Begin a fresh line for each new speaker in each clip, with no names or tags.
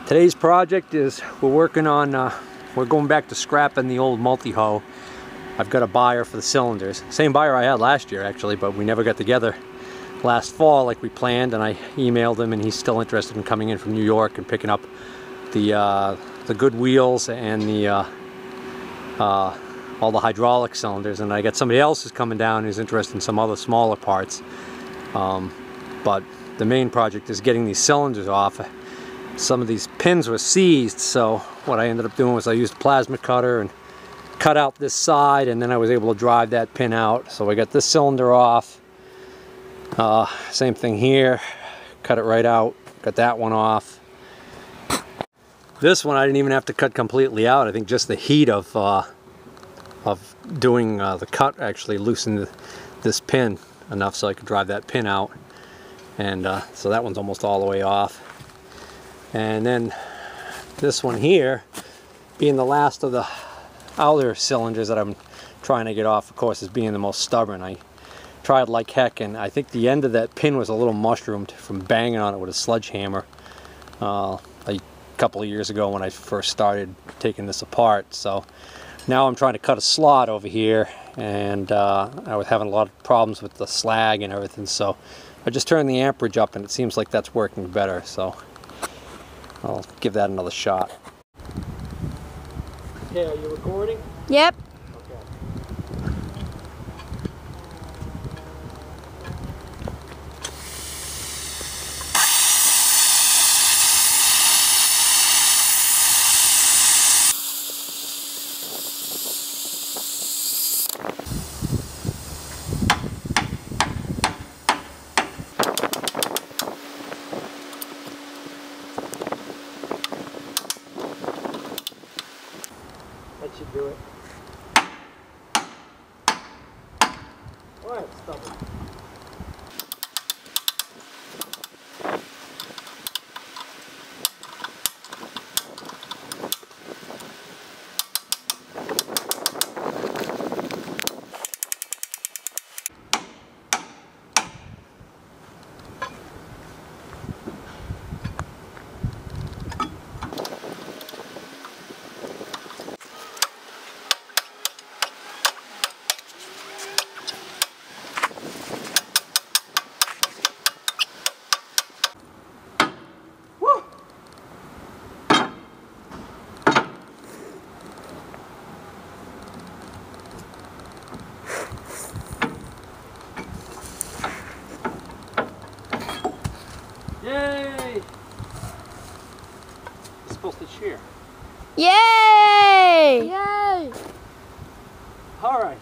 Today's project is we're working on, we're going back to scrapping the old Multihoe. I've got a buyer for the cylinders. Same buyer I had last year actually, but we never got together last fall like we planned, and I emailed him and he's still interested in coming in from New York and picking up the good wheels and the all the hydraulic cylinders. And I got somebody else who's coming down who's interested in some other smaller parts. But the main project is getting these cylinders off. Some of these pins were seized, so what I ended up doing was I used a plasma cutter and cut out this side, and then I was able to drive that pin out. So I got this cylinder off. Same thing here, cut it right out, got that one off. This one I didn't even have to cut completely out. I think just the heat of doing the cut actually loosened this pin enough so I could drive that pin out. And so that one's almost all the way off. And then this one here, being the last of the outer cylinders that I'm trying to get off, of course, is being the most stubborn. I tried like heck, and I think the end of that pin was a little mushroomed from banging on it with a sledgehammer a couple of years ago when I first started taking this apart. So now I'm trying to cut a slot over here, and I was having a lot of problems with the slag and everything, so I just turned the amperage up and it seems like that's working better, so I'll give that another shot. Okay, are you recording?
Yep.
That should do it. Alright, stubborn. Yay! It's supposed to cheer.
Yay! Yay!
All right.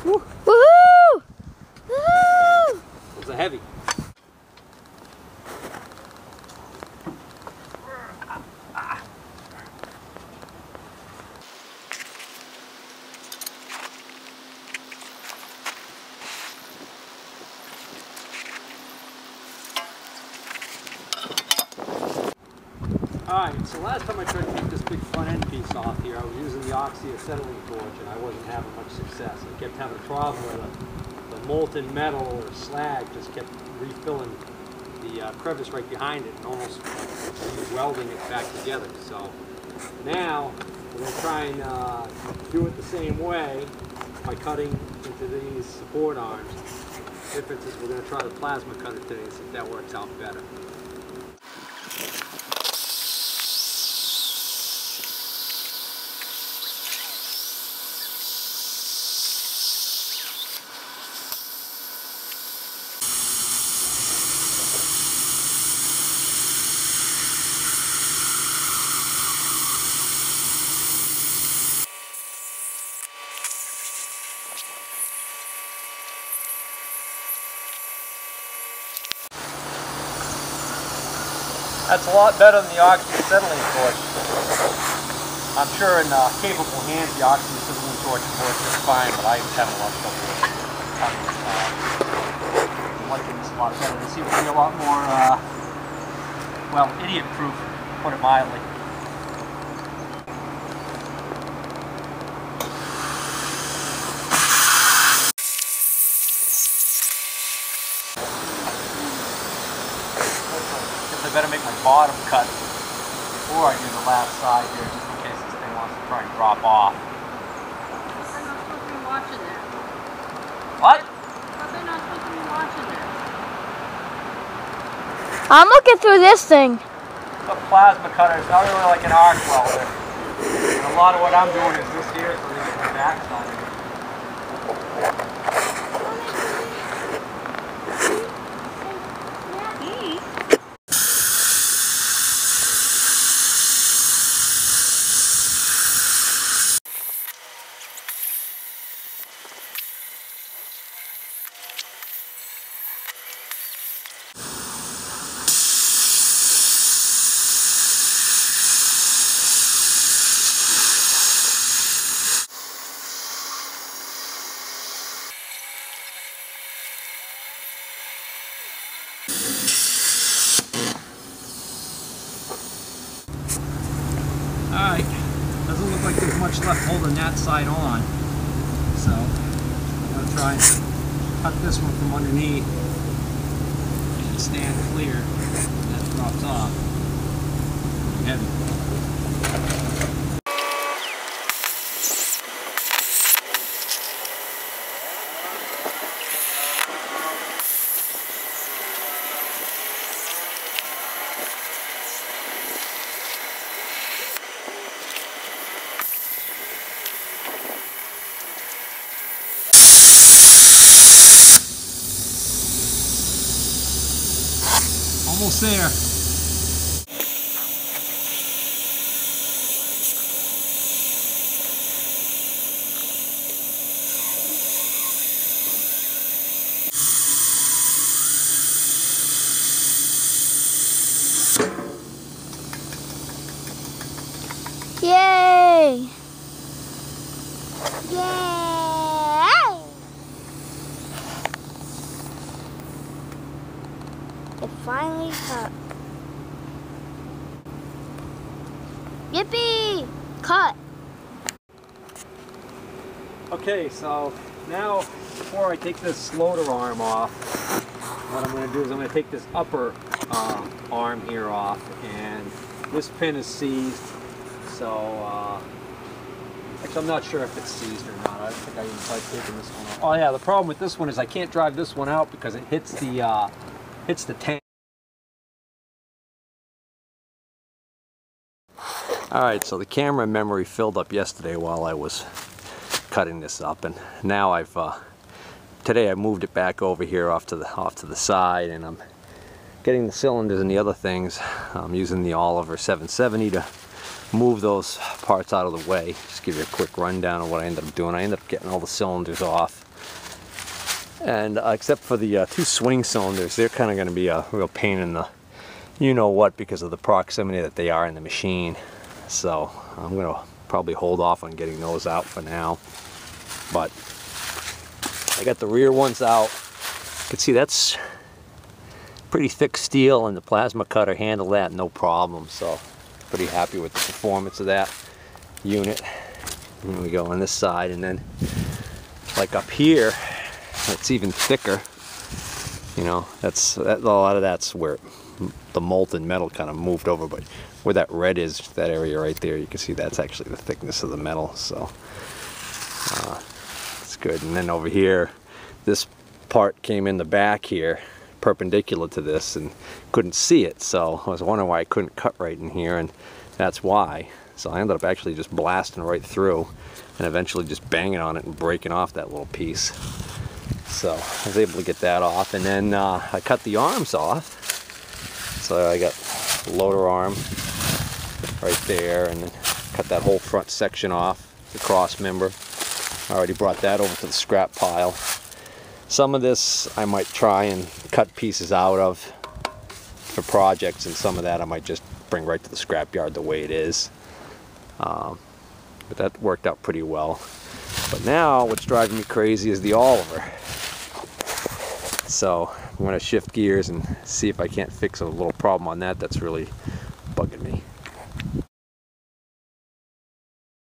Woo!
Woohoo! Woohoo!
It's a heavy. Alright, so last time I tried to take this big front end piece off here, I was using the oxyacetylene torch and I wasn't having much success. I kept having a problem where the molten metal or slag just kept refilling the crevice right behind it and almost welding it back together. So now we're going to try and do it the same way by cutting into these support arms. The difference is we're going to try the plasma cutter today and see if that works out better. That's a lot better than the oxyacetylene torch. I'm sure in capable hands the oxyacetylene torch works just fine, but I was having a lot of trouble with it. I'm liking this a lot better. They seem to be a lot more, well, idiot-proof, to put it mildly. bottom cut before I do the last side here, just in case this thing wants to try and drop off.
They're not supposed to be watching there.
What?
But they're not supposed to be watching there. I'm looking through this thing.
A plasma cutter is not really like an arc welder. And a lot of what I'm doing is this here, so they get the backside of it. Alright, doesn't look like there's much left holding that side on, so I'm going to try and cut this one from underneath. It should stand clear when that drops off. Heavy. Almost there.
Yay! Yay! It finally cut. Yippee! Cut!
Okay, so now before I take this loader arm off, what I'm going to do is I'm going to take this upper arm here off, and this pin is seized, so actually I'm not sure if it's seized or not. I don't think I even tried taking this one off. Oh yeah, the problem with this one is I can't drive this one out because it hits the tank. Alright, so the camera memory filled up yesterday while I was cutting this up, and now today I moved it back over here off to the side, and I'm getting the cylinders and the other things. I'm using the Oliver 770 to move those parts out of the way. Just give you a quick rundown of what I ended up doing. I ended up getting all the cylinders off, and except for the two swing cylinders, they're kind of going to be a real pain in the you-know-what because of the proximity that they are in the machine. So I'm going to probably hold off on getting those out for now. But I got the rear ones out. You can see that's pretty thick steel, and the plasma cutter handled that no problem. So pretty happy with the performance of that unit. Here we go on this side, and then like up here, it's even thicker. You know, a lot of that's where the molten metal kind of moved over, but where that red is, that area right there, you can see that's actually the thickness of the metal, so it's good. And then over here, this part came in the back here, perpendicular to this, and couldn't see it, so I was wondering why I couldn't cut right in here, and that's why. So I ended up actually just blasting right through, and eventually just banging on it and breaking off that little piece. So I was able to get that off, and then I cut the arms off. So I got loader arm right there, and then cut that whole front section off, the cross member. I already brought that over to the scrap pile. Some of this I might try and cut pieces out of for projects, and some of that I might just bring right to the scrap yard the way it is. But that worked out pretty well. But now what's driving me crazy is the Oliver. So I'm going to shift gears and see if I can't fix a little problem on that that's really